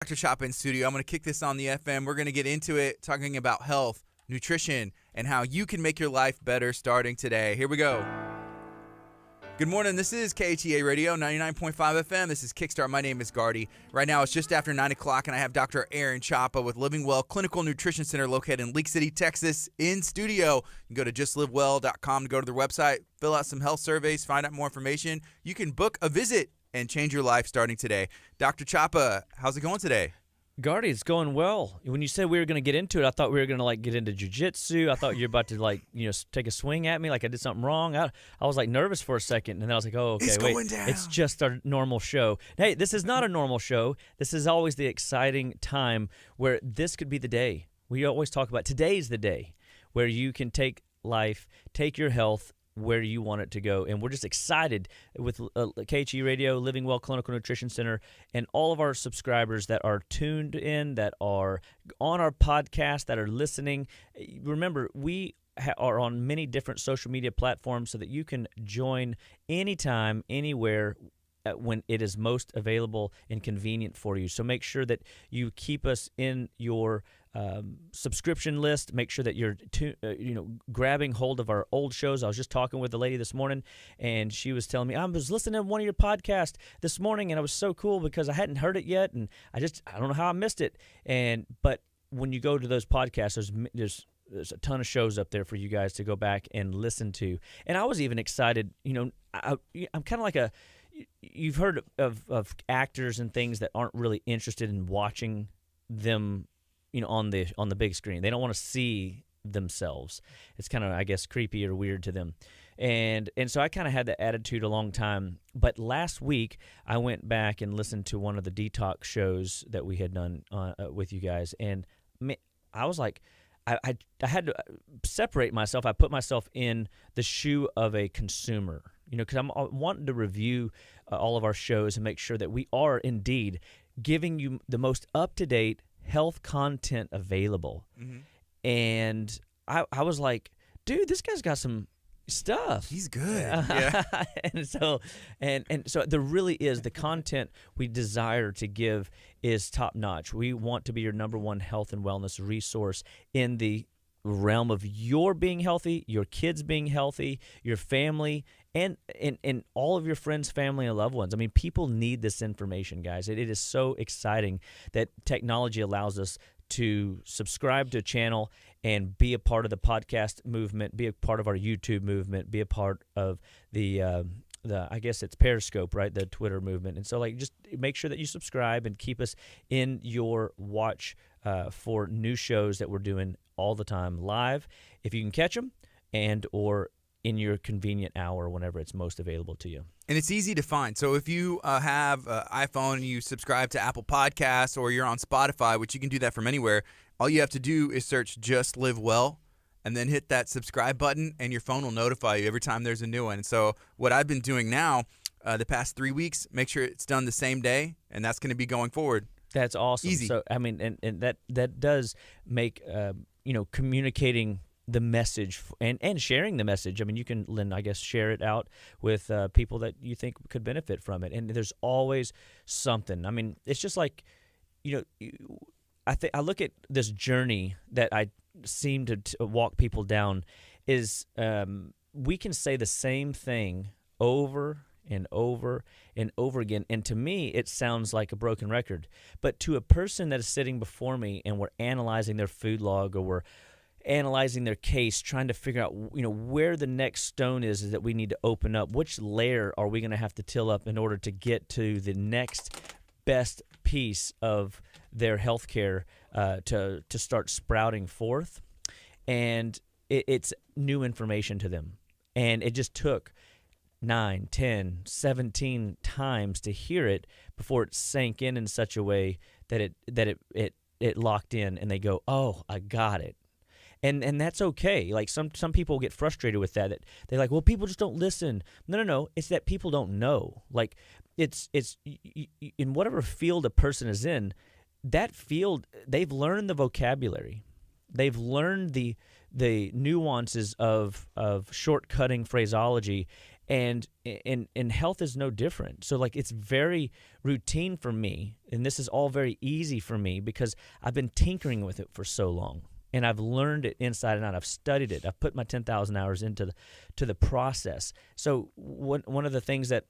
Dr. Chapa in studio. I'm going to kick this on the FM. We're going to get into it, talking about health, nutrition, and how you can make your life better starting today. Here we go. Good morning. This is KHEA Radio, 99.5 FM. This is Kickstart. My name is Gardy. Right now, it's just after 9 o'clock, and I have Dr. Aaron Chapa with Living Well Clinical Nutrition Center located in Leak City, Texas, in studio. You can go to justlivewell.com to go to their website, fill out some health surveys, find out more information. You can book a visit and change your life starting today. Dr. Chapa, how's it going today? Gardy, it's going well. When you said we were going to get into it, I thought we were going to get into jiu-jitsu. I thought you were about to take a swing at me like I did something wrong. I was nervous for a second, and then I was like, oh, okay, it's wait. Going down. It's just our normal show. Hey, this is not a normal show. This is always the exciting time where this could be the day. We always talk about today's the day where you can take life, take your health where you want it to go. And we're just excited with KHEA Radio, Living Well Clinical Nutrition Center, and all of our subscribers that are tuned in, that are on our podcast, that are listening. Remember, we are on many different social media platforms so that you can join anytime, anywhere, when it is most available and convenient for you. So make sure that you keep us in your subscription list. Make sure that you're grabbing hold of our old shows. I was just talking with a lady this morning, and she was telling me, I was listening to one of your podcasts this morning, and it was so cool because I hadn't heard it yet, and I don't know how I missed it. But when you go to those podcasts, there's a ton of shows up there for you guys to go back and listen to. And I was even excited. I'm kind of like you've heard of actors and things that aren't really interested in watching them, on the big screen. They don't want to see themselves. It's kind of, I guess, creepy or weird to them. And so I kind of had that attitude a long time. But last week, I went back and listened to one of the detox shows that we had done with you guys. And I was like, I had to separate myself. I put myself in the shoe of a consumer, because I'm wanting to review all of our shows and make sure that we are indeed giving you the most up-to-date health content available. Mm-hmm. And I was like, dude, this guy's got some stuff. He's good. Yeah. and so there really is, the content we desire to give is top notch. We want to be your number one health and wellness resource in the realm of your being healthy, your kids being healthy, your family, and all of your friends, family, and loved ones. I mean, people need this information, guys. It is so exciting that technology allows us to subscribe to a channel and be a part of the podcast movement, be a part of our YouTube movement, be a part of the I guess it's Periscope, right? The Twitter movement. And so just make sure that you subscribe and keep us in your watch for new shows that we're doing all the time live, if you can catch them, and or in your convenient hour whenever it's most available to you. And it's easy to find. So if you have an iPhone and you subscribe to Apple Podcasts, or you're on Spotify, which you can do that from anywhere, all you have to do is search Just Live Well and then hit that subscribe button, and your phone will notify you every time there's a new one. And so what I've been doing now the past 3 weeks, make sure it's done the same day, and that's going to be going forward. That's awesome. Easy. So, I mean, and that does make, communicating the message and sharing the message. I mean, you can, Lynn, I guess, share it out with people that you think could benefit from it. And there's always something. I mean, it's just like, I look at this journey that I seem to walk people down is we can say the same thing over and over and over again. And to me, it sounds like a broken record. But to a person that is sitting before me and we're analyzing their food log, or we're analyzing their case, trying to figure out, where the next stone is that we need to open up, which layer are we going to have to till up in order to get to the next best piece of their healthcare to start sprouting forth. And it's new information to them. And it just took 9, 10, 17 times to hear it before it sank in such a way that it locked in, and they go, oh, I got it. And that's okay. Like some people get frustrated with that. They're like, well, people just don't listen. No. It's that people don't know. Like it's in whatever field a person is in, that field, they've learned the vocabulary. They've learned the nuances of shortcutting phraseology, And health is no different. So like it's very routine for me, and this is all very easy for me because I've been tinkering with it for so long. And I've learned it inside and out. I've studied it. I've put my 10,000 hours into the process. So one of the things that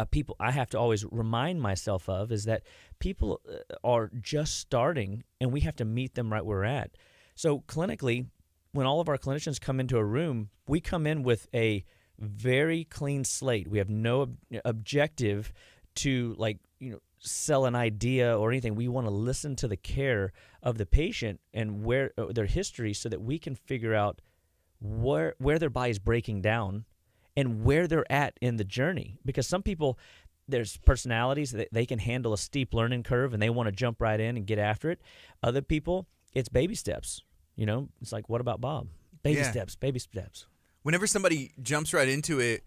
people I have to always remind myself of is that people are just starting, and we have to meet them right where we're at. So clinically, when all of our clinicians come into a room, we come in with a very clean slate. We have no objective to sell an idea or anything. We want to listen to the care of the patient and where their history, so that we can figure out where their body's breaking down and where they're at in the journey. Because some people, there's personalities that they can handle a steep learning curve and they want to jump right in and get after it. Other people, it's baby steps. It's like, what about Bob? Baby steps, baby steps. Whenever somebody jumps right into it,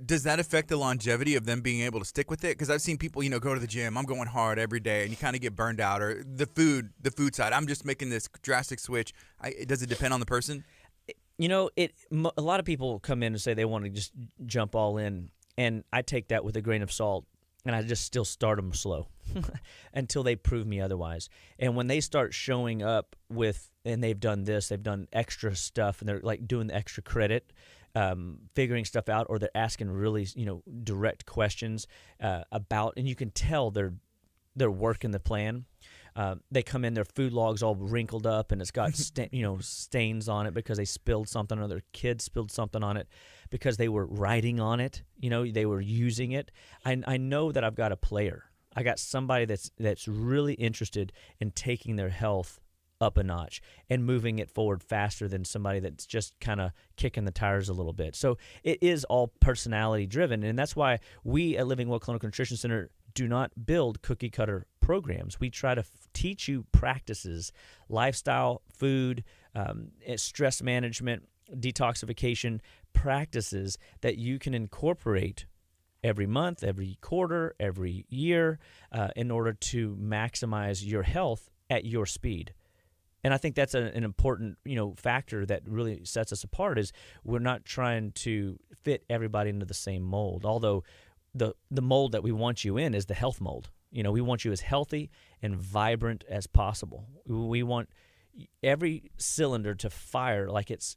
does that affect the longevity of them being able to stick with it? Because I've seen people, go to the gym. I'm going hard every day, and you kind of get burned out. Or the food side. I'm just making this drastic switch. Does it depend on the person? A lot of people come in and say they want to just jump all in, and I take that with a grain of salt, and I just still start them slow until they prove me otherwise. And when they start showing up and they've done this, they've done extra stuff, and they're like doing the extra credit, figuring stuff out, or they're asking really, direct questions about, and you can tell they're working the plan. They come in, their food log's all wrinkled up, and it's got stains on it because they spilled something, or their kids spilled something on it because they were writing on it. They were using it. I know that I've got a player. I got somebody that's really interested in taking their health up a notch and moving it forward faster than somebody that's just kind of kicking the tires a little bit. So it is all personality driven, and that's why we at Living Well Clinical Nutrition Center do not build cookie cutter programs. We try to teach you practices, lifestyle, food, stress management, detoxification practices that you can incorporate every month, every quarter, every year in order to maximize your health at your speed. And I think that's an important, factor that really sets us apart, is we're not trying to fit everybody into the same mold. Although the mold that we want you in is the health mold. We want you as healthy and vibrant as possible. We want every cylinder to fire like it's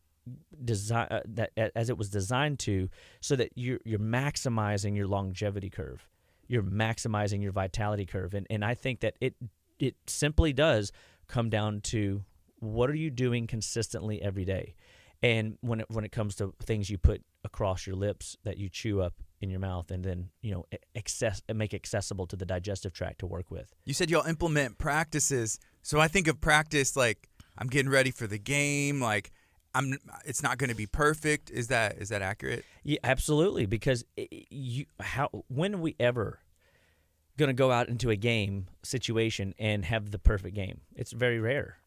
designed, as it was designed to, so that you're maximizing your longevity curve. You're maximizing your vitality curve. And I think that it simply does come down to, what are you doing consistently every day? And when it comes to things you put across your lips that you chew up in your mouth, and then make accessible to the digestive tract to work with. You said y'all implement practices, so I think of practice like I'm getting ready for the game, like it's not going to be perfect. Is that accurate? Yeah, absolutely. Because when are we ever going to go out into a game situation and have the perfect game? It's very rare.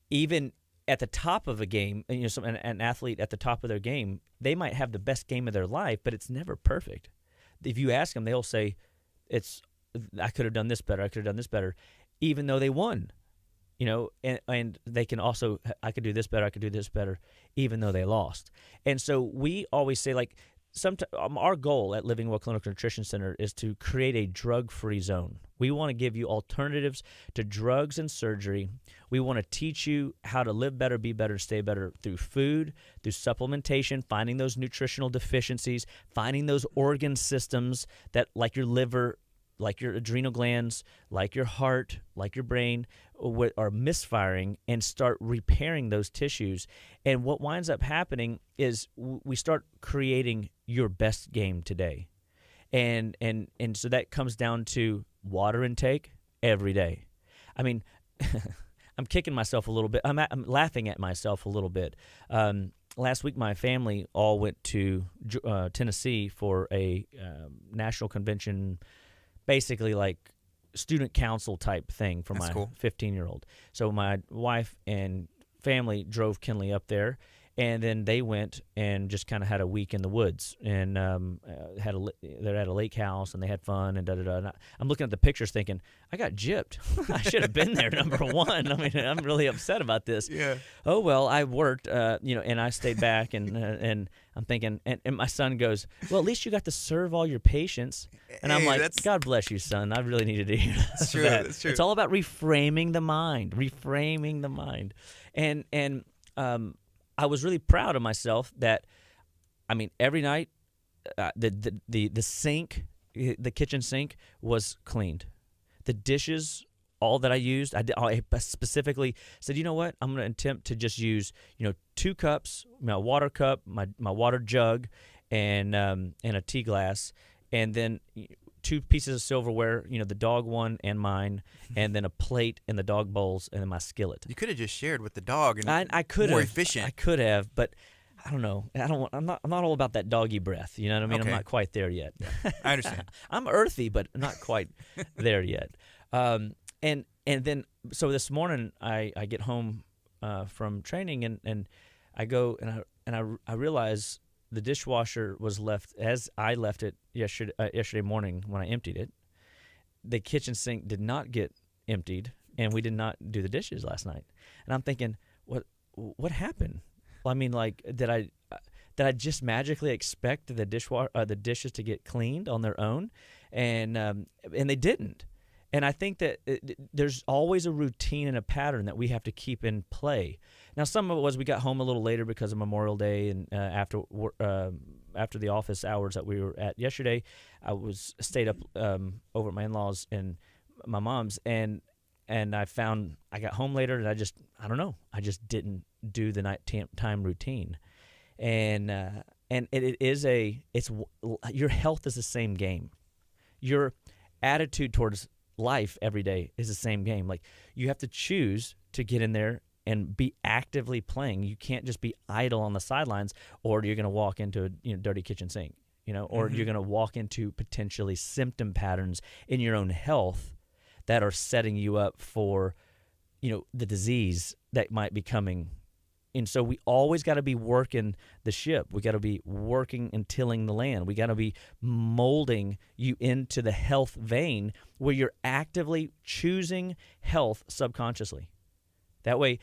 Even at the top of a game, an athlete at the top of their game, they might have the best game of their life, but it's never perfect. If you ask them, they'll say, I could have done this better, I could have done this better, even though they won. And they can also, I could do this better, I could do this better, even though they lost. And so we always say, our goal at Living Well Clinical Nutrition Center is to create a drug-free zone. We want to give you alternatives to drugs and surgery. We want to teach you how to live better, be better, stay better through food, through supplementation, finding those nutritional deficiencies, finding those organ systems that, like your liver, like your adrenal glands, like your heart, like your brain, are misfiring, and start repairing those tissues. And what winds up happening is we start creating your best game today. And so that comes down to water intake every day. I mean, I'm kicking myself a little bit. I'm laughing at myself a little bit. Last week, my family all went to Tennessee for a national convention, basically like student council type thing for my 15-year-old. So my wife and family drove Kinley up there, And then they went and just kind of had a week in the woods and they're at a lake house and they had fun and da-da-da. And I'm looking at the pictures thinking, I got gypped. I should have been there, number one. I mean, I'm really upset about this. Yeah. Oh, well, I worked, and I stayed back and I'm thinking, and my son goes, well, at least you got to serve all your patients. And I'm like, God bless you, son. I really needed to hear That's true. that. That's true. It's all about reframing the mind. And I was really proud of myself that, I mean, every night the sink, the kitchen sink was cleaned. The dishes, all that I used, I specifically said, you know what? I'm going to attempt to just use, 2 cups, my water cup, my water jug, and a tea glass, and then 2 pieces of silverware, the dog one and mine, and then a plate and the dog bowls, and then my skillet. You could have just shared with the dog, and I could have more efficient. I could have, but I don't know. I'm not all about that doggy breath. You know what I mean? Okay. I'm not quite there yet. I understand. I'm earthy, but not quite there yet. And then so this morning I get home from training and I go and I realize the dishwasher was left as I left it yesterday morning when I emptied it. The kitchen sink did not get emptied, and we did not do the dishes last night. And I'm thinking, what happened? Well, I mean, like, did I just magically expect the dishes to get cleaned on their own? And they didn't. And I think that there's always a routine and a pattern that we have to keep in play. Now, some of it was we got home a little later because of Memorial Day, and after the office hours that we were at yesterday, I stayed up over at my in-laws and my mom's, and I found I got home later, and I just didn't do the nighttime routine, and your health is the same game. Your attitude towards life every day is the same game. Like, you have to choose to get in there and be actively playing. You can't just be idle on the sidelines, or you're going to walk into a dirty kitchen sink, or you're going to walk into potentially symptom patterns in your own health that are setting you up for, the disease that might be coming. And so we always got to be working the ship. We got to be working and tilling the land. We got to be molding you into the health vein where you're actively choosing health subconsciously. That way,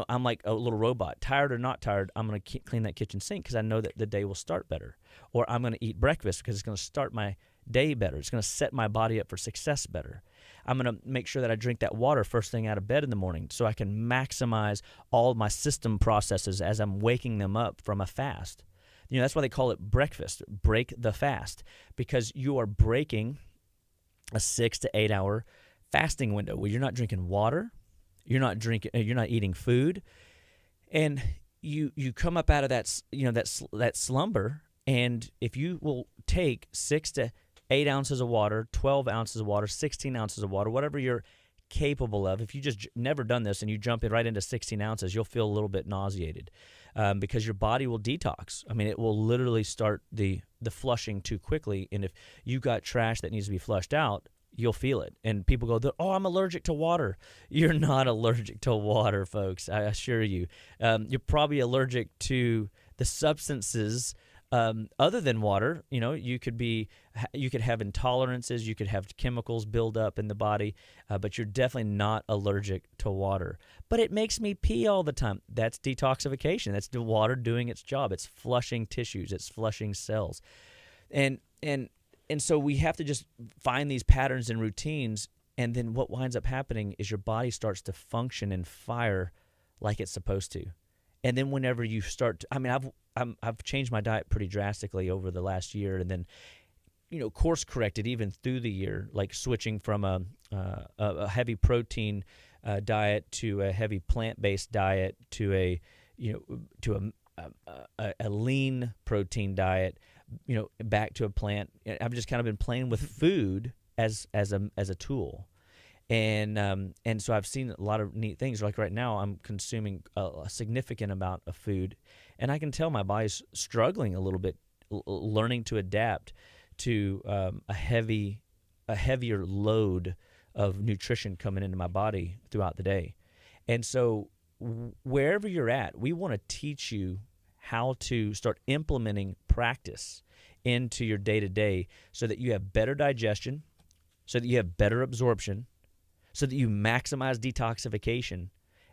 I'm like a little robot. Tired or not tired, I'm going to clean that kitchen sink because I know that the day will start better. Or I'm going to eat breakfast because it's going to start my day better. It's going to set my body up for success better. I'm going to make sure that I drink that water first thing out of bed in the morning so I can maximize all my system processes as I'm waking them up from a fast. That's why they call it breakfast, break the fast, because you are breaking a 6 to 8 hour fasting window where you're not drinking water, you're not eating food, and you come up out of that slumber, and if you will take 6 to 8 ounces of water, 12 ounces of water, 16 ounces of water, whatever you're capable of. If you just never done this and you jump right into 16 ounces, you'll feel a little bit nauseated because your body will detox. I mean, it will literally start the flushing too quickly. And if you got trash that needs to be flushed out, you'll feel it. And people go, oh, I'm allergic to water. You're not allergic to water, folks, I assure you. You're probably allergic to the substances other than water. You could have intolerances, you could have chemicals build up in the body, but you're definitely not allergic to water. But it makes me pee all the time. That's detoxification. That's the water doing its job. It's flushing tissues. It's flushing cells. And so we have to just find these patterns and routines, and then what winds up happening is your body starts to function and fire like it's supposed to. And then whenever you start I've changed my diet pretty drastically over the last year, and then, course corrected even through the year, like switching from a heavy protein diet to a heavy plant-based diet to a lean protein diet, back to a plant. I've just kind of been playing with food as a tool. And so I've seen a lot of neat things. Like right now, I'm consuming a significant amount of food, and I can tell my body's struggling a little bit, learning to adapt to a heavier load of nutrition coming into my body throughout the day. And so wherever you're at, we want to teach you how to start implementing practice into your day-to-day so that you have better digestion, so that you have better absorption, so that you maximize detoxification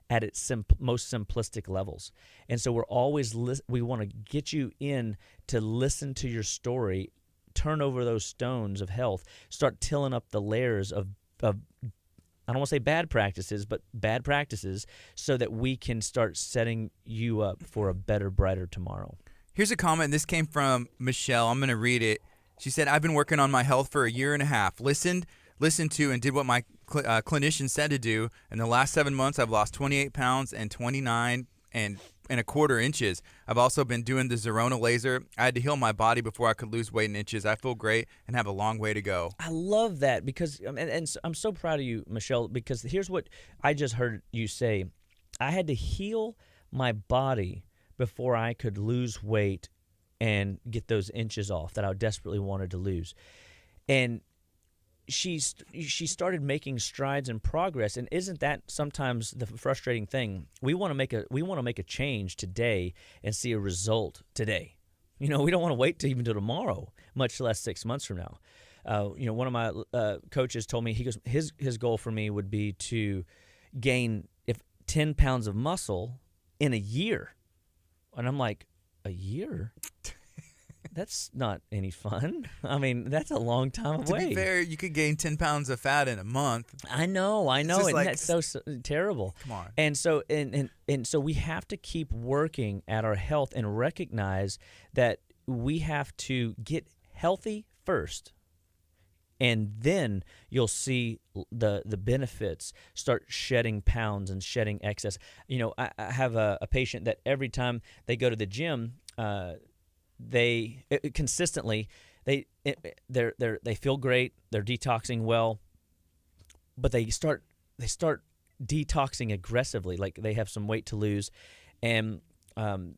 at its most simplistic levels. And so we're always we want to get you in to listen to your story, turn over those stones of health, start tilling up the layers of I don't want to say bad practices, but bad practices, so that we can start setting you up for a better, brighter tomorrow. Here's a comment. This came from Michelle. I'm going to read it. She said, I've been working on my health for a year and a half. Listened to and did what my clinician said to do. In the last 7 months, I've lost 28 pounds and 29 and a quarter inches. I've also been doing the Zerona laser. I had to heal my body before I could lose weight in inches. I feel great and have a long way to go. I love that because, and I'm so proud of you, Michelle, because here's what I just heard you say. I had to heal my body before I could lose weight and get those inches off that I desperately wanted to lose. And she started making strides and progress, and isn't that sometimes the frustrating thing? We want to make a change today and see a result today. We don't want to wait till even till tomorrow, much less 6 months from now. One of my coaches told me, he goes, his goal for me would be to gain 10 pounds of muscle in a year. And I'm like, a year? That's not any fun. I mean, that's a long time away. To be fair, you could gain 10 pounds of fat in a month. I know. And that's so terrible. Come on. And so and so we have to keep working at our health and recognize that we have to get healthy first. And then you'll see the benefits start shedding pounds and shedding excess. I have a patient that every time they go to the gym, they consistently they feel great, they're detoxing well, but they start detoxing aggressively, like they have some weight to lose, and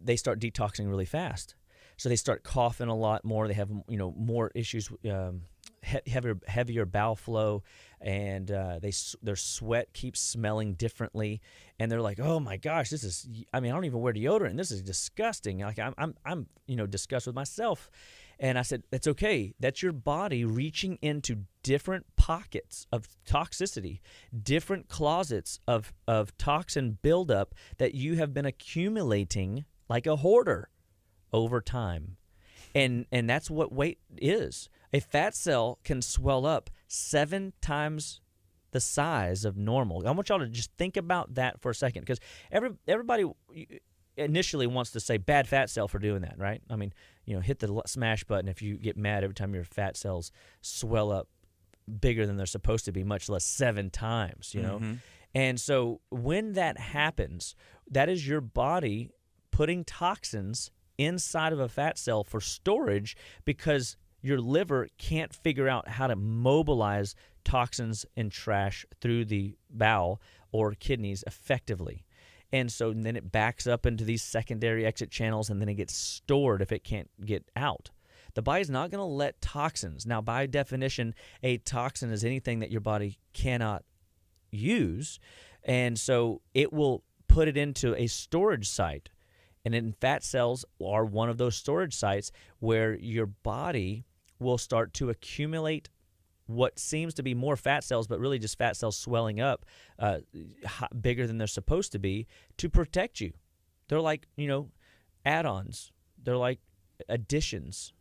they start detoxing really fast. So they start coughing a lot more. They have more issues, heavier bowel flow, and their sweat keeps smelling differently. And they're like, "Oh my gosh, this is. I don't even wear deodorant. This is disgusting. Like I'm disgusted with myself." And I said, "That's okay. That's your body reaching into different pockets of toxicity, different closets of toxin buildup that you have been accumulating like a hoarder over time." And that's what weight is. A fat cell can swell up 7 times the size of normal. I want y'all to just think about that for a second, because everybody initially wants to say bad fat cell for doing that, right? Hit the smash button if you get mad every time your fat cells swell up bigger than they're supposed to be, much less 7 times, Mm-hmm. And so when that happens, that is your body putting toxins inside of a fat cell for storage, because your liver can't figure out how to mobilize toxins and trash through the bowel or kidneys effectively. And so then it backs up into these secondary exit channels, and then it gets stored if it can't get out. The body's not going to let toxins. Now, by definition, a toxin is anything that your body cannot use, and so it will put it into a storage site. And then fat cells are one of those storage sites where your body will start to accumulate what seems to be more fat cells, but really just fat cells swelling up bigger than they're supposed to be, to protect you. They're like, add-ons. They're like additions.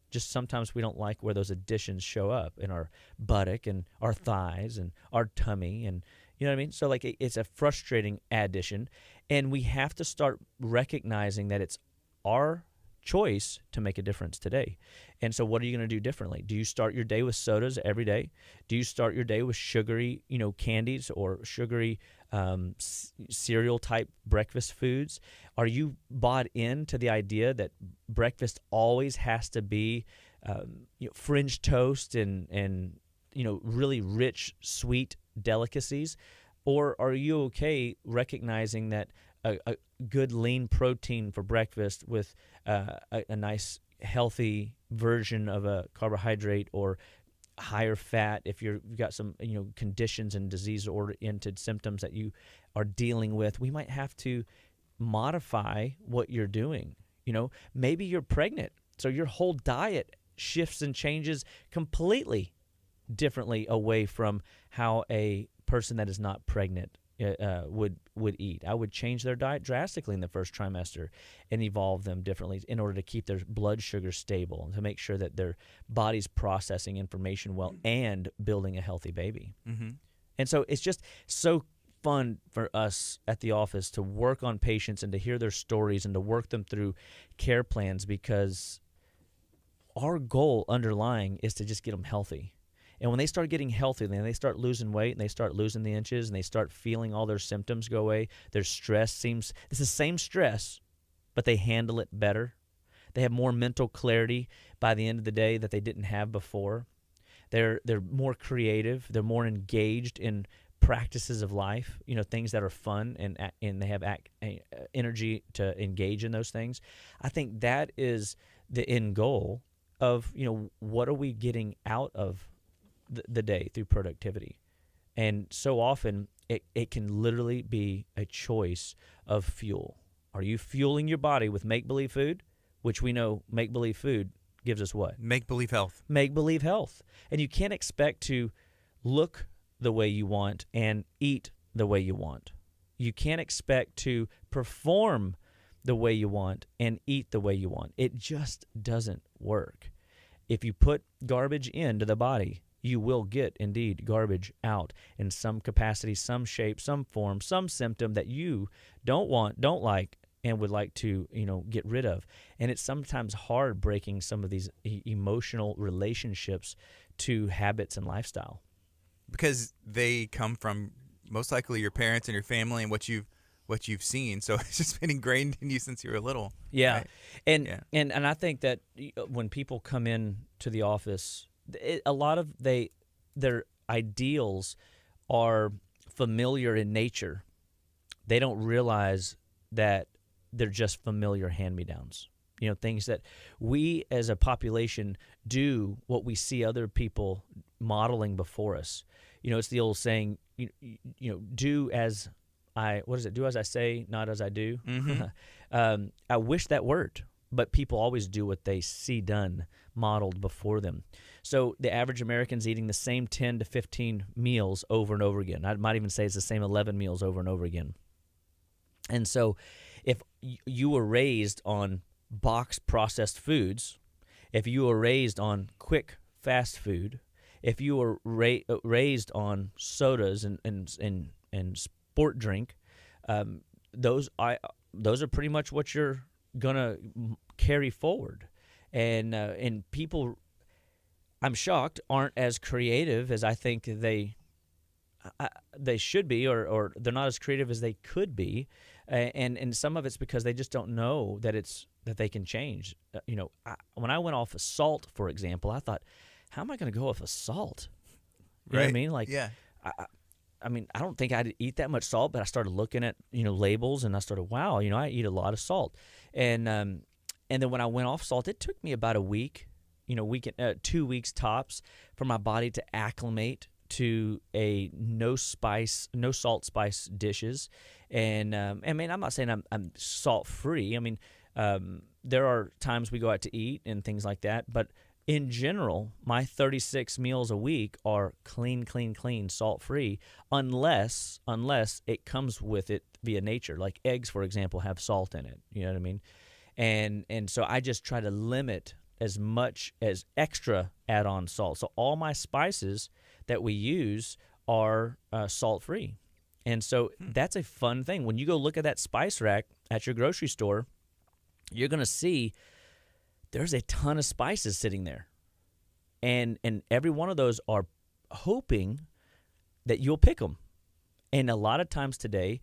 Just sometimes we don't like where those additions show up in our buttock and our thighs and our tummy, and you know what I mean? So like it's a frustrating addition, and we have to start recognizing that it's our choice to make a difference today. And so what are you going to do differently? Do you start your day with sodas every day? Do you start your day with sugary, candies or sugary cereal type breakfast foods? Are you bought into the idea that breakfast always has to be fringe toast and really rich, sweet delicacies? Or are you okay recognizing that a good lean protein for breakfast with a nice healthy version of a carbohydrate, or higher fat if you've got some conditions and disease-oriented symptoms that you are dealing with, we might have to modify what you're doing. Maybe you're pregnant, so your whole diet shifts and changes completely differently away from how a person that is not pregnant would eat. I would change their diet drastically in the first trimester and evolve them differently in order to keep their blood sugar stable and to make sure that their body's processing information well and building a healthy baby. Mm-hmm. And so it's just so fun for us at the office to work on patients and to hear their stories and to work them through care plans, because our goal underlying is to just get them healthy. And when they start getting healthy, then they start losing weight and they start losing the inches and they start feeling all their symptoms go away. Their stress it's the same stress, but they handle it better. They have more mental clarity by the end of the day that they didn't have before. They're more creative. They're more engaged in practices of life, things that are fun, and they have energy to engage in those things. I think that is the end goal of, what are we getting out of the day through productivity. And so often it can literally be a choice of fuel. Are you fueling your body with make-believe food, which we know make-believe food gives us what? Make-believe health. Make-believe health. And you can't expect to look the way you want and eat the way you want. You can't expect to perform the way you want and eat the way you want. It just doesn't work. If you put garbage into the body, you will get, indeed, garbage out in some capacity, some shape, some form, some symptom that you don't want, don't like, and would like to, get rid of. And it's sometimes hard breaking some of these emotional relationships to habits and lifestyle. Because they come from most likely your parents and your family and what you've seen. So it's just been ingrained in you since you were little. Yeah. Right? And I think that when people come in to the office, a lot of their ideals are familiar in nature. They don't realize that they're just familiar hand-me-downs. Things that we as a population do what we see other people modeling before us. It's the old saying, do as I say, not as I do. Mm-hmm. I wish that worked, but people always do what they see done, modeled before them. So the average American's eating the same 10 to 15 meals over and over again. I might even say it's the same 11 meals over and over again. And so if you were raised on box processed foods, if you were raised on quick fast food, if you were raised on sodas and sport drink, those are pretty much what you're gonna carry forward. And people, I'm shocked, aren't as creative as I think they should be, or they're not as creative as they could be. And some of it's because they just don't know that they can change. When I went off of salt, for example, I thought, how am I going to go off of salt? You know what I mean? Like, yeah. I don't think I'd eat that much salt, but I started looking at, labels, and I started, wow, I eat a lot of salt. And then when I went off salt, it took me about a week, 2 weeks tops for my body to acclimate to a no salt spice dishes. And I'm not saying I'm salt free. There are times we go out to eat and things like that, but in general, my 36 meals a week are clean, salt-free, unless it comes with it via nature. Like eggs, for example, have salt in it. You know what I mean? And so I just try to limit as much as extra add-on salt. So all my spices that we use are salt-free. And so that's a fun thing. When you go look at that spice rack at your grocery store, you're going to see there's a ton of spices sitting there. And every one of those are hoping that you'll pick them. And a lot of times today,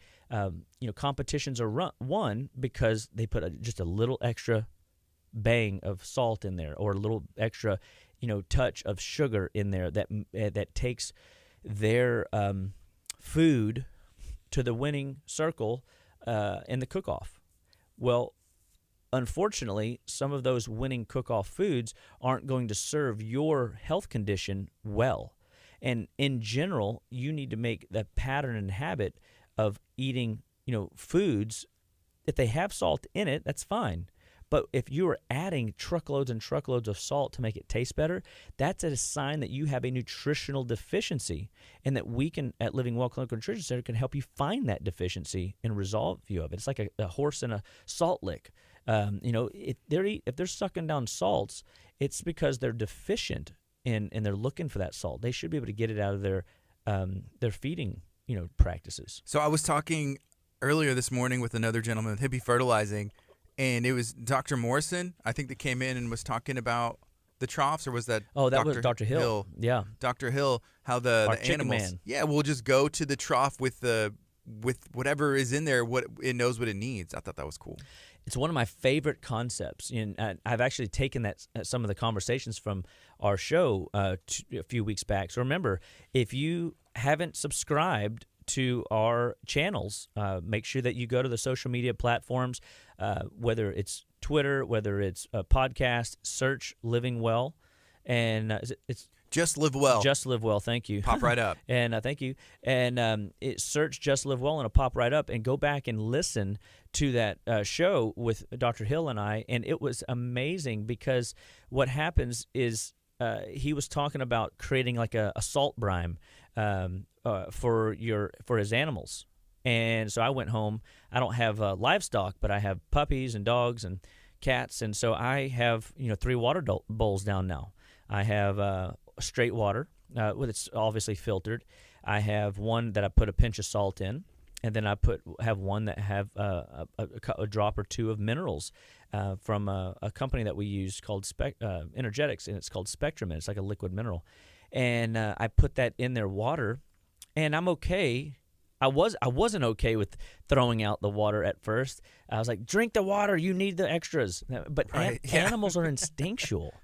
competitions are won because they put just a little extra bang of salt in there, or a little extra, touch of sugar in there that takes their food to the winning circle in the cook-off. Well, unfortunately, some of those winning cook-off foods aren't going to serve your health condition well. And in general, you need to make the pattern and habit of eating, foods. If they have salt in it, that's fine. But if you are adding truckloads and truckloads of salt to make it taste better, that's a sign that you have a nutritional deficiency, and that we can, at Living Well Clinical Nutrition Center, can help you find that deficiency and resolve you of it. It's like a horse in a salt lick. If they're sucking down salts, it's because they're deficient and they're looking for that salt. They should be able to get it out of their feeding practices. So I was talking earlier this morning with another gentleman with Hippie Fertilizing, and it was Dr. Morrison, I think, that came in and was talking about the troughs, or was that? Oh, that was Dr. Hill. Yeah, Dr. Hill. How the animals, man. Yeah, will just go to the trough with whatever is in there. What it knows what it needs. I thought that was cool. It's one of my favorite concepts, and I've actually taken that some of the conversations from our show a few weeks back. So remember, if you haven't subscribed to our channels, make sure that you go to the social media platforms, whether it's Twitter, whether it's a podcast, search Living Well, and it's Just Live Well. Just Live Well, thank you. Pop right up. And thank you. And search Just Live Well, and it'll pop right up, and go back and listen to that show with Dr. Hill and I, and it was amazing, because what happens is he was talking about creating like a salt brine for his animals. And so I went home. I don't have livestock, but I have puppies and dogs and cats, and so I have 3 water bowls down now. I have straight water, it's obviously filtered. I have one that I put a pinch of salt in, and then I have one that have a drop or two of minerals from a company that we use called Energetics, and it's called Spectrum, and it's like a liquid mineral. And I put that in their water, and I'm okay. I wasn't okay with throwing out the water at first. I was like, drink the water, you need the extras. But Right, animals are instinctual,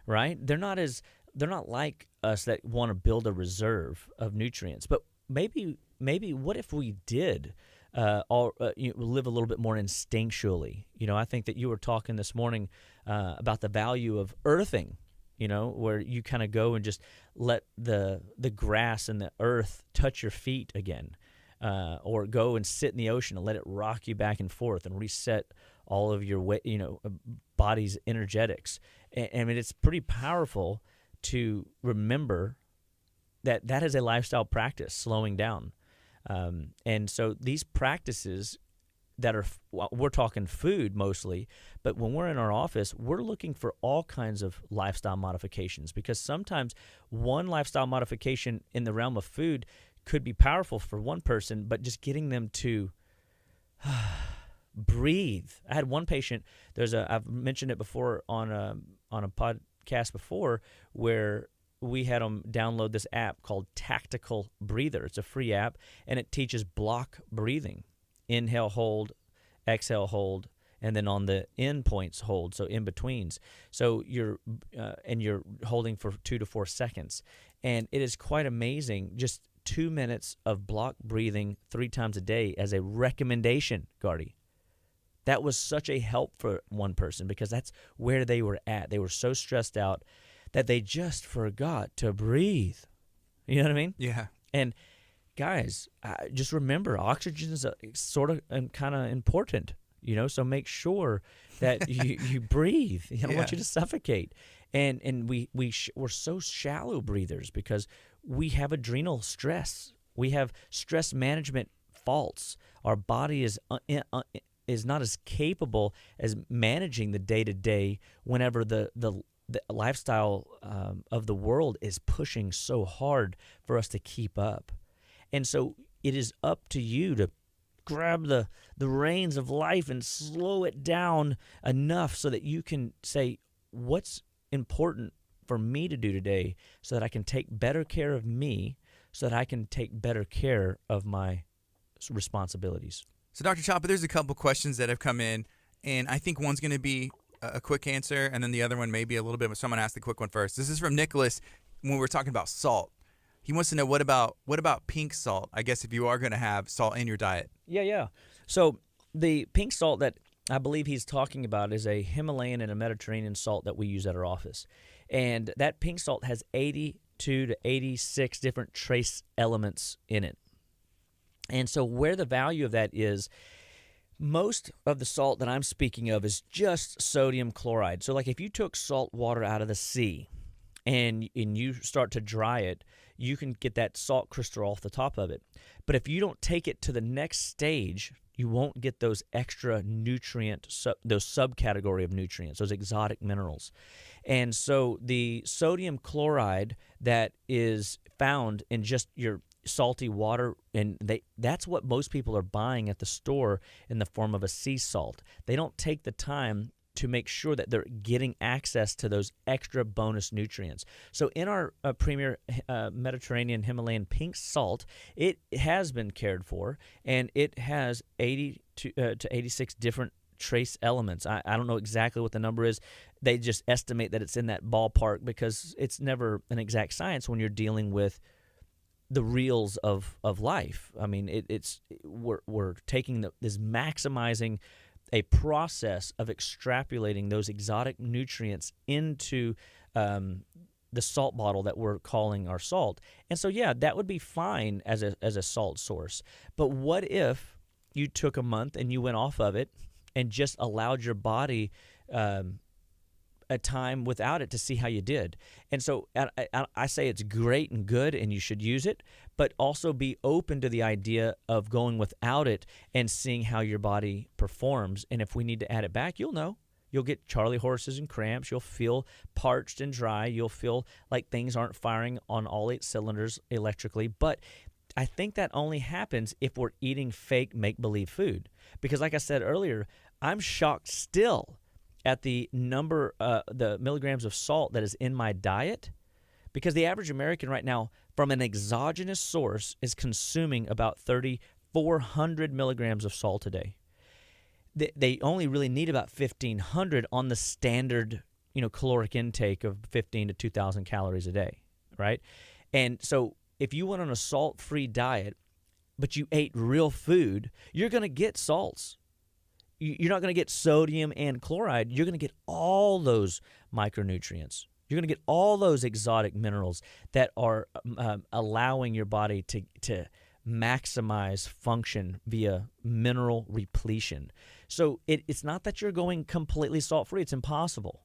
right? They're not like us that want to build a reserve of nutrients. But maybe what if we did live a little bit more instinctually? I think that you were talking this morning about the value of earthing, where you kind of go and just let the grass and the earth touch your feet again, or go and sit in the ocean and let it rock you back and forth and reset all of your body's energetics. I mean, it's pretty powerful to remember that is a lifestyle practice, slowing down. And so these practices that we're talking food mostly, but when we're in our office, we're looking for all kinds of lifestyle modifications, because sometimes one lifestyle modification in the realm of food could be powerful for one person, but just getting them to breathe. I had one patient, I've mentioned it before on a podcast before, where we had them download this app called Tactical Breather. It's a free app, and it teaches block breathing. Inhale, hold, exhale, hold, and then on the end points, hold, so in betweens. So you're holding for 2 to 4 seconds. And it is quite amazing, just 2 minutes of block breathing 3 times a day as a recommendation, Gardy. That was such a help for one person, because that's where they were at. They were so stressed out that they just forgot to breathe. You know what I mean? Yeah. And guys, just remember, oxygen is sort of kind of important, so make sure that you breathe. I don't want you to suffocate. And we're so shallow breathers because we have adrenal stress. We have stress management faults. Our body is not as capable as managing the day-to-day whenever the lifestyle of the world is pushing so hard for us to keep up. And so it is up to you to grab the reins of life and slow it down enough so that you can say, what's important for me to do today so that I can take better care of me, so that I can take better care of my responsibilities. So, Dr. Chapa, there's a couple questions that have come in, and I think one's going to be a quick answer, and then the other one may be a little bit, but someone asked the quick one first. This is from Nicholas when we're talking about salt. He wants to know, what about pink salt? I guess if you are going to have salt in your diet. Yeah. So the pink salt that I believe he's talking about is a Himalayan and a Mediterranean salt that we use at our office. And that pink salt has 82 to 86 different trace elements in it. And so where the value of that is, Most of the salt that I'm speaking of is just sodium chloride. So like if you took salt water out of the sea and you start to dry it, you can get that salt crystal off the top of it. But if you don't take it to the next stage, you won't get those extra those subcategory of nutrients, those exotic minerals. And so the sodium chloride that is found in just your salty water, and that's what most people are buying at the store in the form of a sea salt. They don't take the time to make sure that they're getting access to those extra bonus nutrients. So in our premier Mediterranean Himalayan pink salt, it has been cared for, and it has 80 to 86 different trace elements. I don't know exactly what the number is. They just estimate that it's in that ballpark because it's never an exact science when you're dealing with the reals of life. I mean, we're taking this maximizing a process of extrapolating those exotic nutrients into the salt bottle that we're calling our salt. And so, yeah, that would be fine as a salt source. But what if you took a month and you went off of it and just allowed your body a time without it to see how you did? And so I say it's great and good and you should use it, but also be open to the idea of going without it and seeing how your body performs. And if we need to add it back, you'll know. You'll get Charlie horses and cramps. You'll feel parched and dry. You'll feel like things aren't firing on all 8 cylinders electrically. But I think that only happens if we're eating fake make-believe food. Because like I said earlier, I'm shocked still at the the milligrams of salt that is in my diet, because the average American right now from an exogenous source is consuming about 3,400 milligrams of salt a day. They only really need about 1,500 on the standard, caloric intake of 15 to 2,000 calories a day, right? And so if you went on a salt-free diet, but you ate real food, you're going to get salts. You're not going to get sodium and chloride. You're going to get all those micronutrients. You're going to get all those exotic minerals that are allowing your body to maximize function via mineral repletion. So it's not that you're going completely salt-free. It's impossible.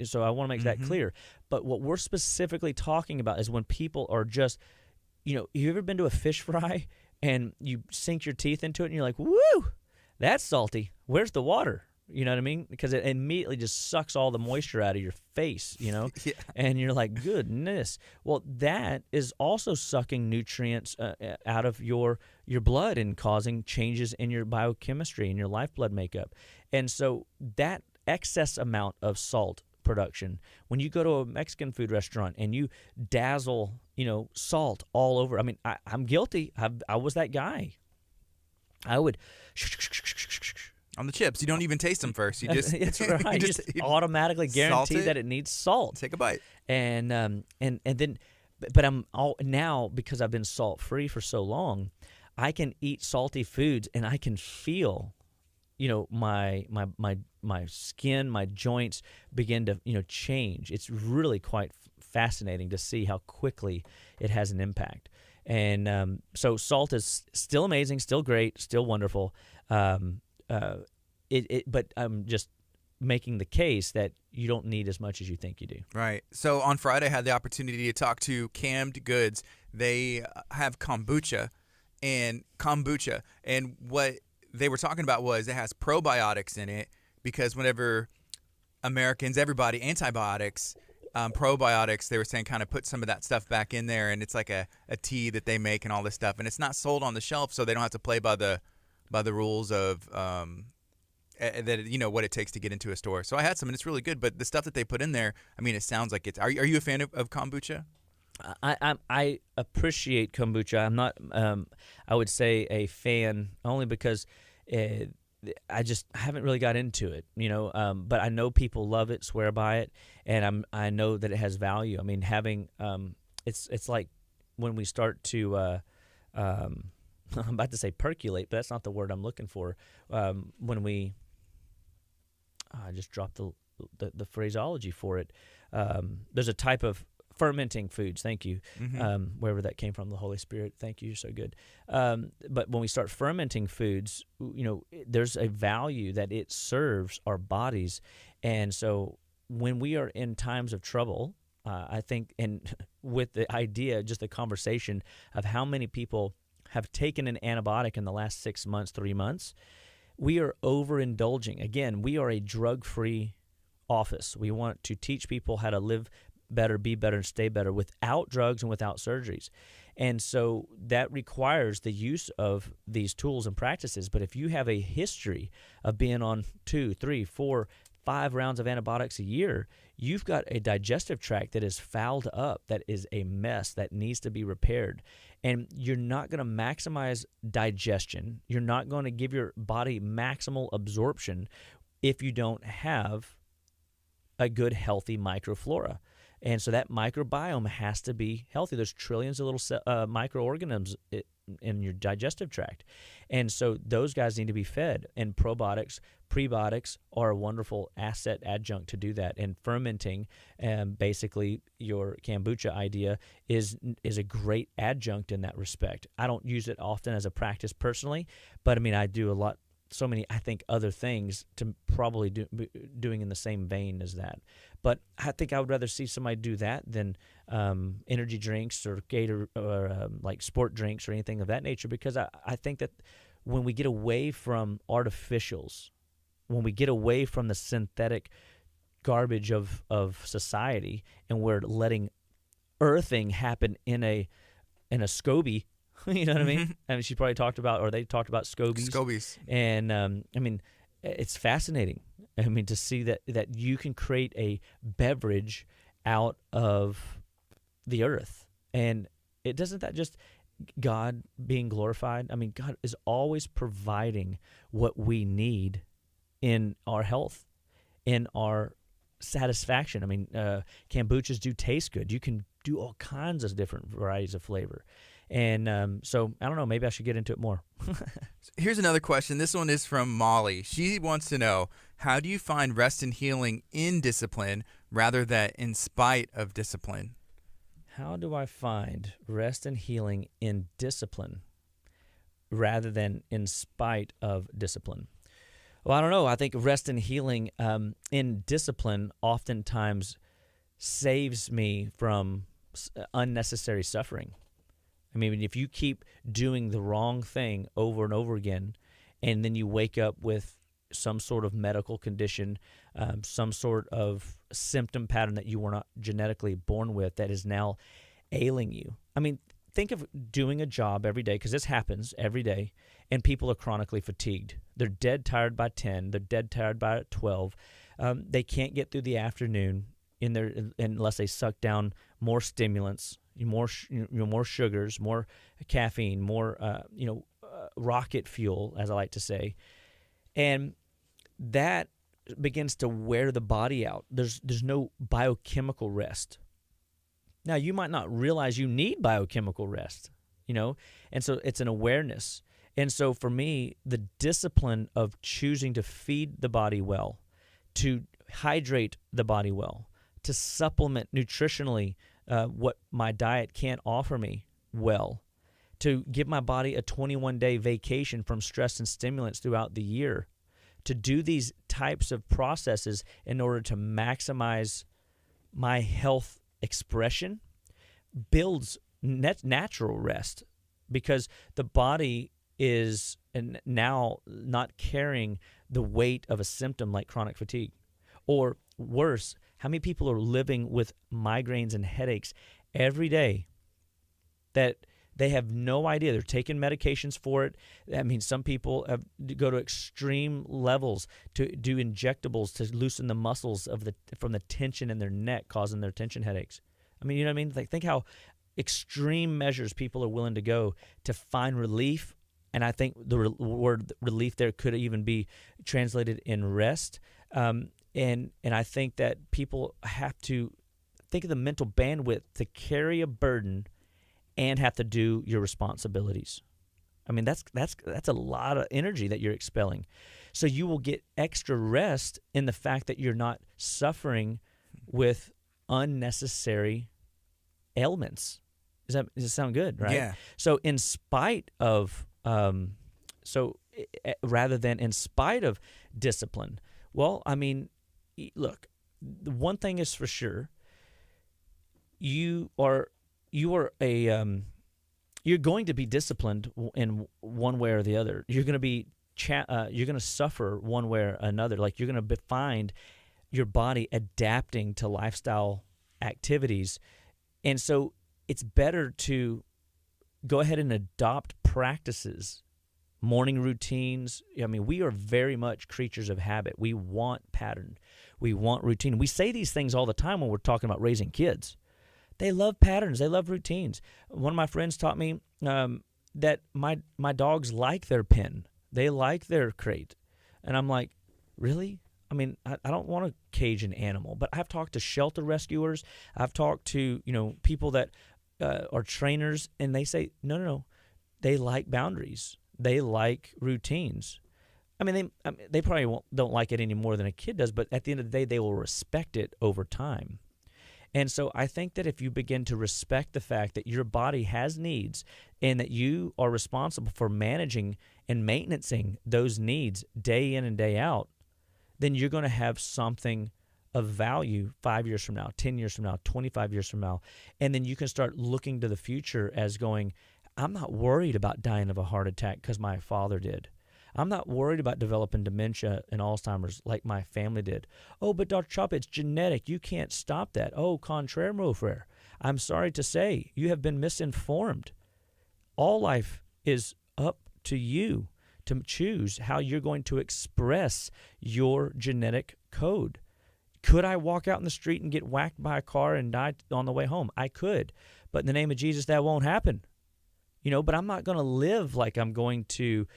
So I want to make that clear. But what we're specifically talking about is when people are just, you ever been to a fish fry and you sink your teeth into it and you're like, woo, that's salty. Where's the water? You know what I mean? Because it immediately just sucks all the moisture out of your face, Yeah. And you're like, goodness. Well, that is also sucking nutrients out of your blood and causing changes in your biochemistry and your lifeblood makeup. And so that excess amount of salt production, when you go to a Mexican food restaurant and you dazzle, salt all over. I mean, I'm guilty. I was that guy. I would on the chips. You don't even taste them first. You just it's right. You just automatically guarantee that it needs salt. Take a bite. And then, but I'm all now, because I've been salt free for so long, I can eat salty foods and I can feel, my skin, my joints begin to change. It's really quite fascinating to see how quickly it has an impact. And so salt is still amazing, still great, still wonderful. But I'm just making the case that you don't need as much as you think you do. Right. So on Friday, I had the opportunity to talk to Canned Goods. They have kombucha, and what they were talking about was it has probiotics in it, because whenever Americans, everybody, antibiotics, probiotics, they were saying kind of put some of that stuff back in there, and it's like a tea that they make and all this stuff, and it's not sold on the shelf, so they don't have to play by the rules of what it takes to get into a store. So I had some, and it's really good, but the stuff that they put in there, I mean, it sounds like it's. Are you a fan of kombucha? I appreciate kombucha. I'm not, I would say, a fan, only because I just haven't really got into it, but I know people love it, swear by it, and I know that it has value. I mean, having it's like when we start to I'm about to say percolate, but that's not the word I'm looking for. When we I just dropped the phraseology for it. There's a type of fermenting foods. Thank you. Wherever that came from, the Holy Spirit. Thank you. You're so good. But when we start fermenting foods, there's a value that it serves our bodies. And so when we are in times of trouble, I think, and with the idea, just the conversation of how many people have taken an antibiotic in the last 6 months, 3 months, we are overindulging. Again, we are a drug-free office. We want to teach people how to live better, be better, and stay better without drugs and without surgeries. And so that requires the use of these tools and practices. But if you have a history of being on 2, 3, 4, 5 rounds of antibiotics a year, you've got a digestive tract that is fouled up, that is a mess, that needs to be repaired. And you're not going to maximize digestion. You're not going to give your body maximal absorption if you don't have a good, healthy microflora. And so that microbiome has to be healthy. There's trillions of little microorganisms in your digestive tract. And so those guys need to be fed. And probiotics, prebiotics are a wonderful asset adjunct to do that. And fermenting, basically your kombucha idea, is a great adjunct in that respect. I don't use it often as a practice personally, but I mean, I do so many, I think, other things to probably doing in the same vein as that. But I think I would rather see somebody do that than energy drinks or Gator or like sport drinks or anything of that nature, because I think that when we get away from artificials, when we get away from the synthetic garbage of society, and we're letting earthing happen in a SCOBY, you know what I mean? I mean, she probably talked about, or they talked about scobies. Scobies. And I mean, it's fascinating. I mean, to see that you can create a beverage out of the earth. And doesn't that just God being glorified? I mean, God is always providing what we need in our health, in our satisfaction. I mean, kombuchas do taste good. You can do all kinds of different varieties of flavor. And so, I don't know, maybe I should get into it more. Here's another question. This one is from Molly. She wants to know, how do you find rest and healing in discipline rather than in spite of discipline? How do I find rest and healing in discipline rather than in spite of discipline? Well, I don't know. I think rest and healing in discipline oftentimes saves me from unnecessary suffering. I mean, if you keep doing the wrong thing over and over again, and then you wake up with some sort of medical condition, some sort of symptom pattern that you were not genetically born with that is now ailing you. I mean, think of doing a job every day, because this happens every day, and people are chronically fatigued. They're dead tired by 10. They're dead tired by 12. They can't get through the afternoon unless they suck down more stimulants, more sugars, more caffeine, more rocket fuel, as I like to say, and that begins to wear the body out. There's no biochemical rest. Now, you might not realize you need biochemical rest, and so it's an awareness. And so for me, the discipline of choosing to feed the body well, to hydrate the body well, to supplement nutritionally what my diet can't offer me well, to give my body a 21-day vacation from stress and stimulants throughout the year, to do these types of processes in order to maximize my health expression builds natural rest, because the body is now not carrying the weight of a symptom like chronic fatigue. Or worse, how many people are living with migraines and headaches every day that they have no idea? They're taking medications for it. I mean, some people go to extreme levels to do injectables to loosen the muscles from the tension in their neck, causing their tension headaches. I mean, you know what I mean? Like, think how extreme measures people are willing to go to find relief. And I think the word relief there could even be translated in rest. And I think that people have to think of the mental bandwidth to carry a burden and have to do your responsibilities. I mean, that's a lot of energy that you're expelling. So you will get extra rest in the fact that you're not suffering with unnecessary ailments. Does it sound good, right? Yeah. So in spite of, rather than in spite of discipline, well, I mean, look, the one thing is for sure, you are you're going to be disciplined in one way or the other. You're going to be you're going to suffer one way or another. Like you're going to find your body adapting to lifestyle activities, and so it's better to go ahead and adopt practices, morning routines. I mean, we are very much creatures of habit. We want pattern. We want routine. We say these things all the time when we're talking about raising kids. They love patterns. They love routines. One of my friends taught me that my dogs like their pen. They like their crate. And I'm like, really? I mean, I don't want to cage an animal, but I've talked to shelter rescuers. I've talked to, people that are trainers, and they say, no. They like boundaries. They like routines. I mean, they probably don't like it any more than a kid does, but at the end of the day, they will respect it over time. And so I think that if you begin to respect the fact that your body has needs and that you are responsible for managing and maintaining those needs day in and day out, then you're going to have something of value 5 years from now, 10 years from now, 25 years from now. And then you can start looking to the future as going, I'm not worried about dying of a heart attack because my father did. I'm not worried about developing dementia and Alzheimer's like my family did. Oh, but Dr. Chapa, it's genetic. You can't stop that. Oh, contraire, mon frere. I'm sorry to say, you have been misinformed. All life is up to you to choose how you're going to express your genetic code. Could I walk out in the street and get whacked by a car and die on the way home? I could. But in the name of Jesus, that won't happen. But I'm not going to live like I'm going to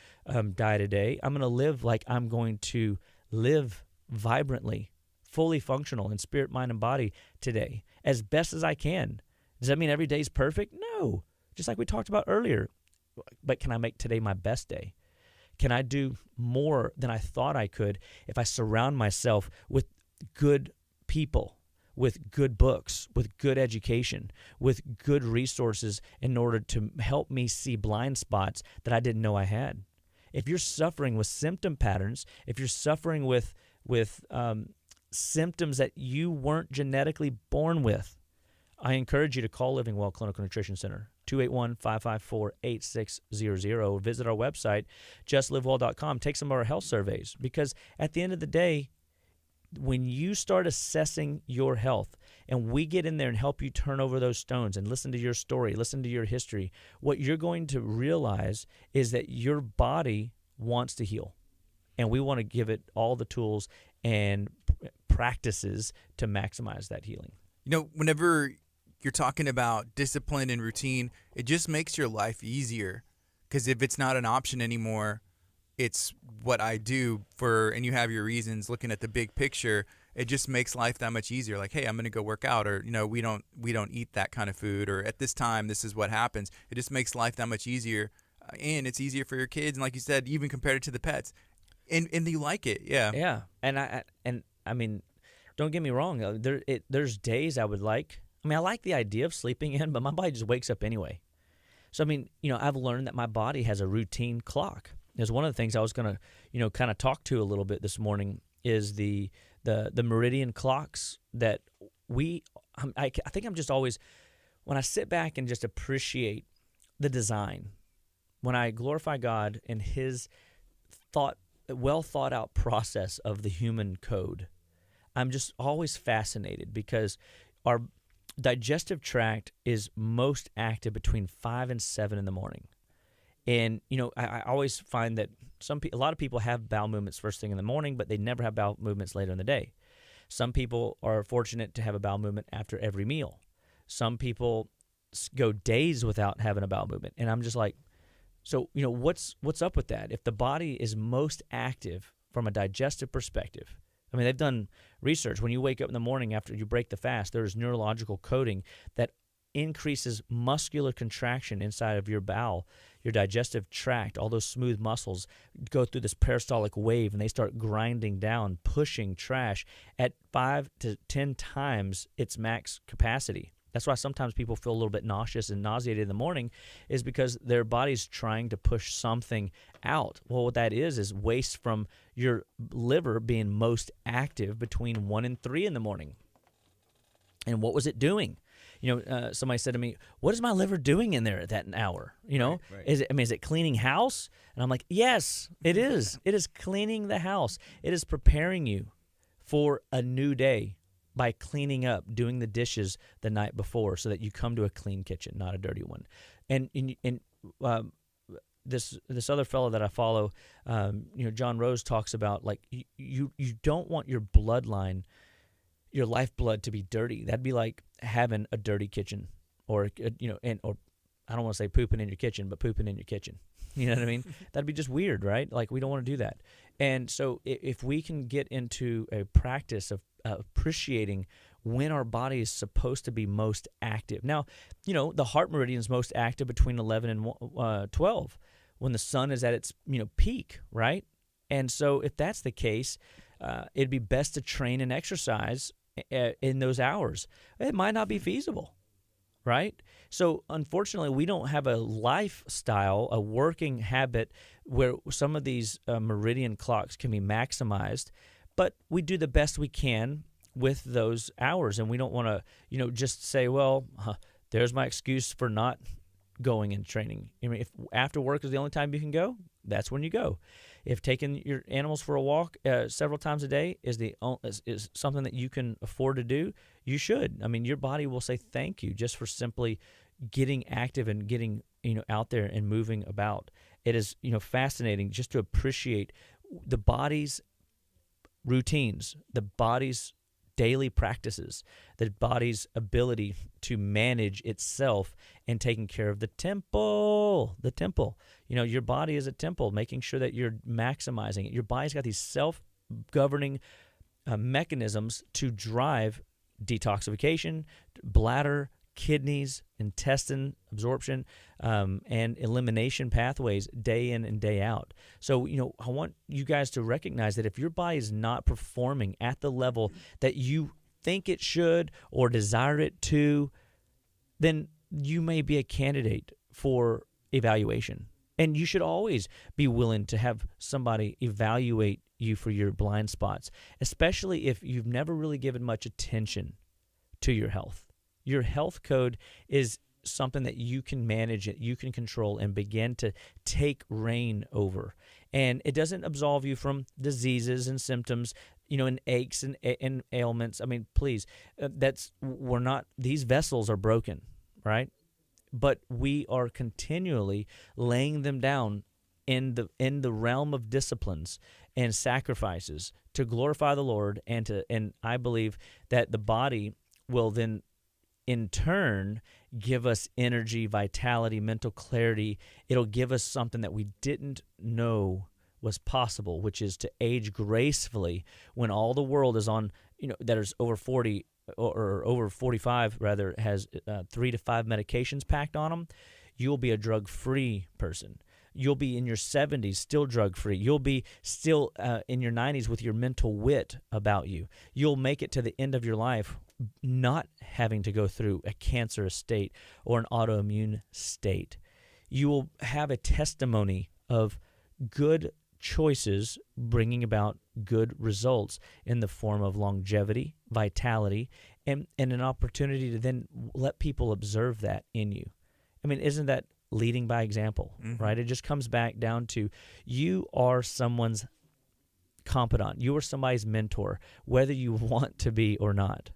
die today. I'm going to live like I'm going to live vibrantly, fully functional in spirit, mind, and body today as best as I can. Does that mean every day is perfect? No. Just like we talked about earlier. But can I make today my best day? Can I do more than I thought I could if I surround myself with good people, with good books, with good education, with good resources in order to help me see blind spots that I didn't know I had? If you're suffering with symptom patterns, if you're suffering with symptoms that you weren't genetically born with, I encourage you to call Living Well Clinical Nutrition Center, 281-554-8600, or visit our website, justlivewell.com. Take some of our health surveys, because at the end of the day, when you start assessing your health and we get in there and help you turn over those stones and listen to your story, listen to your history, what you're going to realize is that your body wants to heal. And we want to give it all the tools and practices to maximize that healing. Whenever you're talking about discipline and routine, it just makes your life easier. Because if it's not an option anymore, it's what I do and you have your reasons looking at the big picture, it just makes life that much easier. Like, hey, I'm going to go work out, or, we don't eat that kind of food, or at this time, this is what happens. It just makes life that much easier. And it's easier for your kids. And like you said, even compared it to the pets, and you like it. Yeah. Yeah. And I mean, don't get me wrong. There's days I would like, I like the idea of sleeping in, but my body just wakes up anyway. So, I've learned that my body has a routine clock. There's one of the things I was going to, kind of talk to a little bit this morning is the meridian clocks that I think I'm just always, when I sit back and just appreciate the design, when I glorify God and His well thought out process of the human code, I'm just always fascinated, because our digestive tract is most active between 5 and 7 in the morning. And, I always find that a lot of people have bowel movements first thing in the morning, but they never have bowel movements later in the day. Some people are fortunate to have a bowel movement after every meal. Some people go days without having a bowel movement. And I'm just like, so, what's up with that? If the body is most active from a digestive perspective, they've done research. When you wake up in the morning after you break the fast, there's neurological coding that increases muscular contraction inside of your bowel, your digestive tract. All those smooth muscles go through this peristaltic wave, and they start grinding down, pushing trash at 5 to 10 times its max capacity. That's why sometimes people feel a little bit nauseous and nauseated in the morning, is because their body's trying to push something out. Well, what that is waste from your liver being most active between 1 and 3 in the morning. And what was it doing? Somebody said to me, "What is my liver doing in there at that hour?" Right. Is it cleaning house? And I'm like, yes, it is. It is cleaning the house. It is preparing you for a new day by cleaning up, doing the dishes the night before, so that you come to a clean kitchen, not a dirty one. And this other fellow that I follow, John Rose, talks about, like, you don't want your bloodline, your lifeblood, to be dirty. That'd be like having a dirty kitchen, or or I don't want to say pooping in your kitchen, but pooping in your kitchen. You know what I mean? That'd be just weird, right? Like, we don't want to do that. And so if we can get into a practice of appreciating when our body is supposed to be most active. Now, the heart meridian is most active between 11 and 12, when the sun is at its peak, right? And so if that's the case, it'd be best to train and exercise in those hours. It might not be feasible, right? So unfortunately, we don't have a lifestyle, a working habit where some of these meridian clocks can be maximized, but we do the best we can with those hours. And we don't want to, just say, well, there's my excuse for not going and training. I mean, if after work is the only time you can go, that's when you go. If taking your animals for a walk several times a day is something that you can afford to do, you should. I mean, your body will say thank you just for simply getting active and getting out there and moving about. It is fascinating just to appreciate the body's routines, the body's daily practices, the body's ability to manage itself and taking care of the temple. Your body is a temple, making sure that you're maximizing it. Your body's got these self-governing mechanisms to drive detoxification, bladder, kidneys, intestine absorption, and elimination pathways day in and day out. So, I want you guys to recognize that if your body is not performing at the level that you think it should or desire it to, then you may be a candidate for evaluation. And you should always be willing to have somebody evaluate you for your blind spots, especially if you've never really given much attention to your health. Your health code is something that you can manage, it you can control, and begin to take reign over. And it doesn't absolve you from diseases and symptoms, and aches and ailments. I mean, please, these vessels are broken, right? But we are continually laying them down in the realm of disciplines and sacrifices to glorify the Lord, and I believe that the body will then in turn give us energy, vitality, mental clarity. It'll give us something that we didn't know was possible, which is to age gracefully when all the world is on, that is over 40 or over 45 rather, has 3 to 5 medications packed on them. You'll be a drug-free person. You'll be in your 70s still drug-free. You'll be still in your 90s with your mental wit about you. You'll make it to the end of your life not having to go through a cancerous state or an autoimmune state. You will have a testimony of good choices bringing about good results in the form of longevity, vitality, and an opportunity to then let people observe that in you. I mean, isn't that leading by example, right? It just comes back down to you are someone's confidant. You are somebody's mentor, whether you want to be or not.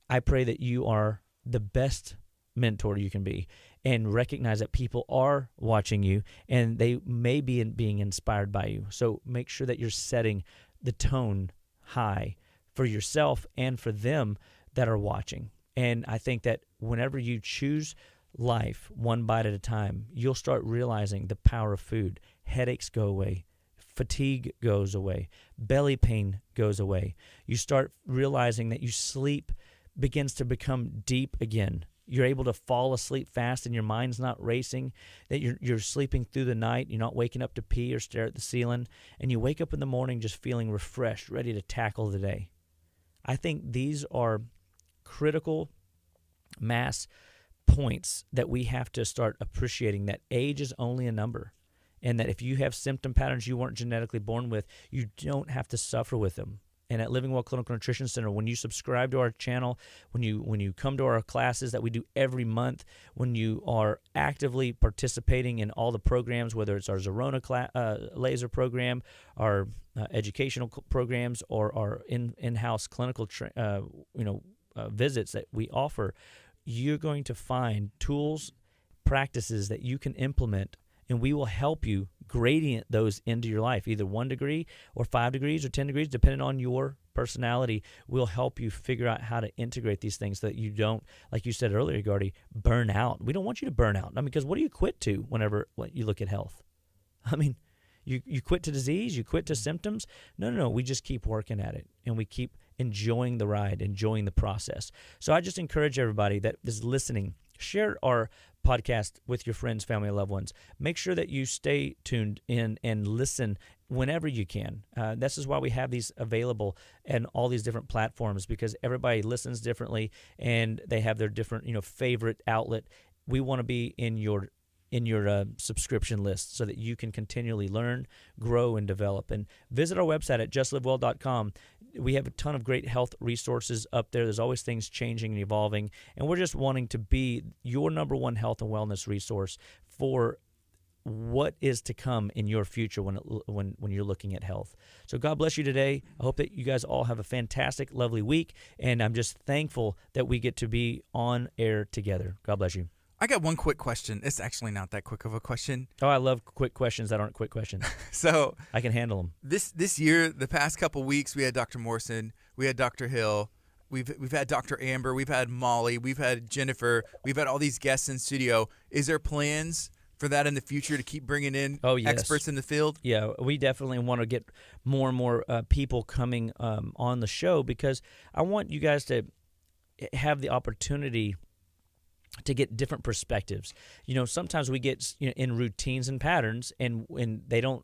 I pray that you are the best mentor you can be and recognize that people are watching you and they may be being inspired by you. So make sure that you're setting the tone high for yourself and for them that are watching. And I think that whenever you choose life one bite at a time, you'll start realizing the power of food. Headaches go away. Fatigue goes away. Belly pain goes away. You start realizing that your sleep begins to become deep again. You're able to fall asleep fast and your mind's not racing, that you're sleeping through the night. You're not waking up to pee or stare at the ceiling, and you wake up in the morning just feeling refreshed, ready to tackle the day. I think these are critical mass points that we have to start appreciating that age is only a number, and that if you have symptom patterns you weren't genetically born with, you don't have to suffer with them. And at Living Well Clinical Nutrition Center, when you subscribe to our channel, when you come to our classes that we do every month, when you are actively participating in all the programs, whether it's our Zerona laser program, our educational programs, or our in-house clinical visits that we offer, you're going to find tools, practices that you can implement, and we will help you gradient those into your life, either 1 degree or 5 degrees or 10 degrees, depending on your personality. We'll help you figure out how to integrate these things so that you don't, like you said earlier, Gardy, burn out. We don't want you to burn out. I mean, because what do you quit to whenever you look at health? I mean, you quit to disease, you quit to symptoms. No. We just keep working at it, and we keep enjoying the ride, enjoying the process. So I just encourage everybody that is listening, share our podcast with your friends, family, and loved ones. Make sure that you stay tuned in and listen whenever you can. This is why we have these available and all these different platforms, because everybody listens differently and they have their different, favorite outlet. We want to be in your subscription list so that you can continually learn, grow, and develop. And visit our website at justlivewell.com. We have a ton of great health resources up there. There's always things changing and evolving, and we're just wanting to be your number one health and wellness resource for what is to come in your future when you're looking at health. So God bless you today. I hope that you guys all have a fantastic, lovely week, and I'm just thankful that we get to be on air together. God bless you. I got one quick question. It's actually not that quick of a question. Oh, I love quick questions that aren't quick questions. So I can handle them. This year, the past couple weeks, we had Dr. Morrison, we had Dr. Hill, we've had Dr. Amber, we've had Molly, we've had Jennifer, we've had all these guests in studio. Is there plans for that in the future to keep bringing in experts in the field? Yeah, we definitely want to get more and more people coming on the show, because I want you guys to have the opportunity to get different perspectives. Sometimes we get in routines and patterns, and they don't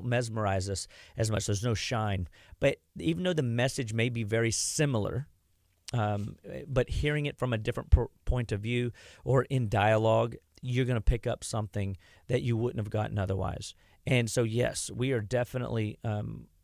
mesmerize us as much. There's no shine. But even though the message may be very similar, but hearing it from a different point of view or in dialogue, you're going to pick up something that you wouldn't have gotten otherwise. And so, yes, we are definitely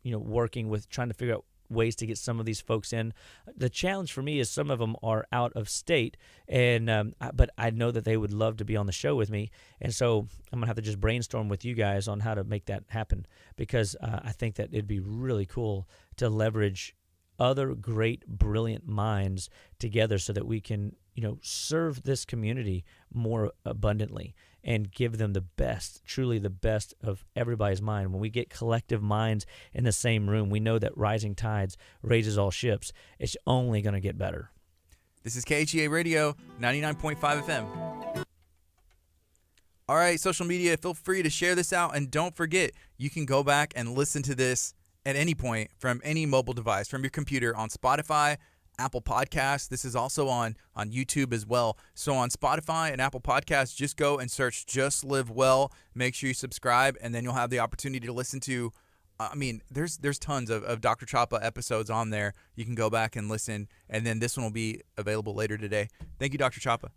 working with trying to figure out ways to get some of these folks in. The challenge for me is some of them are out of state, and but I know that they would love to be on the show with me, and so I'm gonna have to just brainstorm with you guys on how to make that happen, because I think that it'd be really cool to leverage other great, brilliant minds together so that we can serve this community more abundantly and give them the best, truly the best of everybody's mind. When we get collective minds in the same room, we know that rising tides raises all ships. It's only going to get better. This is KHEA Radio, 99.5 FM. All right, social media, feel free to share this out. And don't forget, you can go back and listen to this at any point from any mobile device, from your computer, on Spotify, Apple Podcasts. This is also on YouTube as well. So on Spotify and Apple Podcasts, just go and search Just Live Well. Make sure you subscribe, and then you'll have the opportunity to listen to, there's tons of Dr. Chapa episodes on there. You can go back and listen, and then this one will be available later today. Thank you, Dr. Chapa.